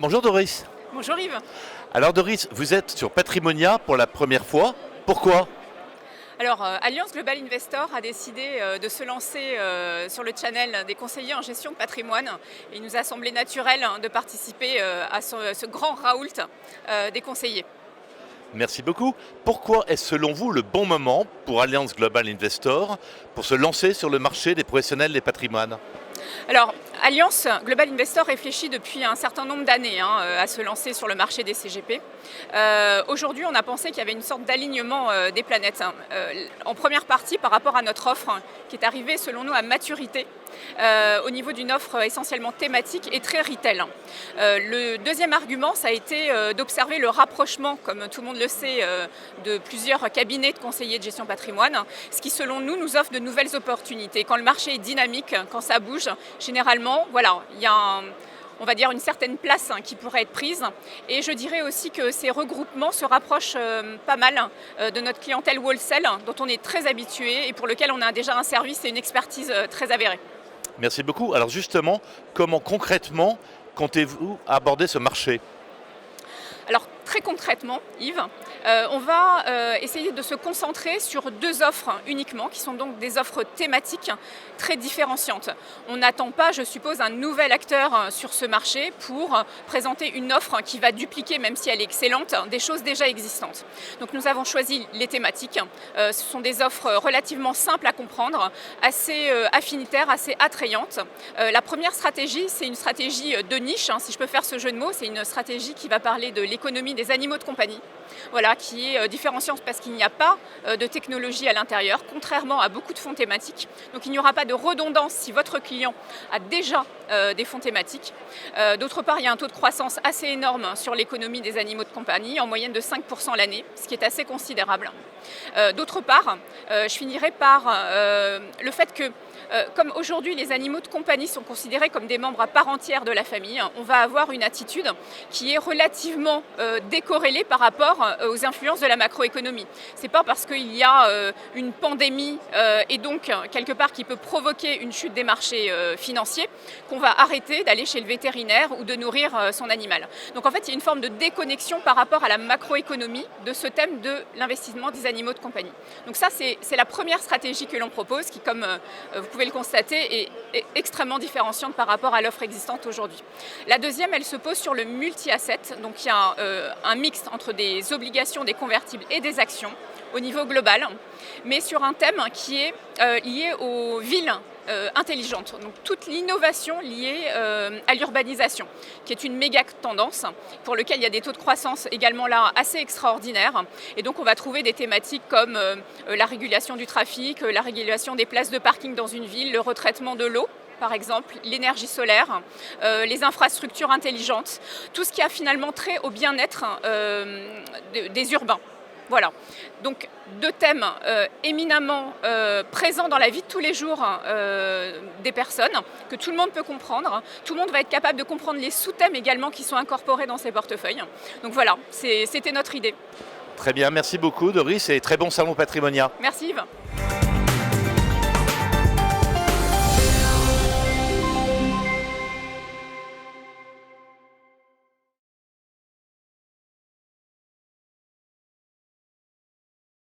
Bonjour Doris. Bonjour Yves. Alors Doris, vous êtes sur Patrimonia pour la première fois. Pourquoi? Alors, Alliance Global Investor a décidé de se lancer sur le channel des conseillers en gestion de patrimoine. Il nous a semblé naturel de participer à ce grand raoult des conseillers. Merci beaucoup. Pourquoi est-ce selon vous le bon moment pour Alliance Global Investor pour se lancer sur le marché des professionnels des patrimoines? Alors, Alliance Global Investor réfléchit depuis un certain nombre d'années à se lancer sur le marché des CGP. Aujourd'hui, on a pensé qu'il y avait une sorte d'alignement des planètes. En première partie, par rapport à notre offre, qui est arrivée selon nous à maturité, au niveau d'une offre essentiellement thématique et très retail. Le deuxième argument, ça a été d'observer le rapprochement, comme tout le monde le sait, de plusieurs cabinets de conseillers de gestion patrimoine, ce qui selon nous nous offre de nouvelles opportunités. Quand le marché est dynamique, quand ça bouge, généralement, voilà, il y a on va dire une certaine place qui pourrait être prise. Et je dirais aussi que ces regroupements se rapprochent pas mal de notre clientèle wholesale, dont on est très habitué et pour lequel on a déjà un service et une expertise très avérée. Merci beaucoup. Alors justement, comment concrètement comptez-vous aborder ce marché? Alors très concrètement, Yves, on va essayer de se concentrer sur deux offres uniquement, qui sont donc des offres thématiques très différenciantes. On n'attend pas, je suppose, un nouvel acteur sur ce marché pour présenter une offre qui va dupliquer, même si elle est excellente, des choses déjà existantes. Donc nous avons choisi les thématiques. Ce sont des offres relativement simples à comprendre, assez affinitaires, assez attrayantes. La première stratégie, c'est une stratégie de niche, si je peux faire ce jeu de mots. C'est une stratégie qui va parler de l'économie des animaux de compagnie, voilà, qui est différenciante parce qu'il n'y a pas de technologie à l'intérieur, contrairement à beaucoup de fonds thématiques. Donc il n'y aura pas de redondance si votre client a déjà des fonds thématiques. D'autre part, il y a un taux de croissance assez énorme sur l'économie des animaux de compagnie, en moyenne de 5% l'année, ce qui est assez considérable. D'autre part, je finirai par le fait que comme aujourd'hui les animaux de compagnie sont considérés comme des membres à part entière de la famille, on va avoir une attitude qui est relativement décorrélée par rapport aux influences de la macroéconomie. C'est pas parce qu'il y a une pandémie et donc quelque part qui peut provoquer une chute des marchés financiers qu'on va arrêter d'aller chez le vétérinaire ou de nourrir son animal. Donc en fait, il y a une forme de déconnexion par rapport à la macroéconomie de ce thème de l'investissement des animaux de compagnie. Donc ça, c'est la première stratégie que l'on propose qui, comme vous pouvez le constater, est extrêmement différenciante par rapport à l'offre existante aujourd'hui. La deuxième, elle se pose sur le multi-asset. Donc il y a un mix entre des obligations, des convertibles et des actions au niveau global, mais sur un thème qui est lié aux villes intelligentes. Donc toute l'innovation liée à l'urbanisation, qui est une méga tendance pour laquelle il y a des taux de croissance également là assez extraordinaires. Et donc on va trouver des thématiques comme la régulation du trafic, la régulation des places de parking dans une ville, le retraitement de l'eau, par exemple, l'énergie solaire, les infrastructures intelligentes, tout ce qui a finalement trait au bien-être des urbains. Voilà, donc deux thèmes éminemment présents dans la vie de tous les jours des personnes, que tout le monde peut comprendre. Tout le monde va être capable de comprendre les sous-thèmes également qui sont incorporés dans ces portefeuilles. Donc voilà, c'était notre idée. Très bien, merci beaucoup Doris et très bon salon Patrimonia. Merci Yves.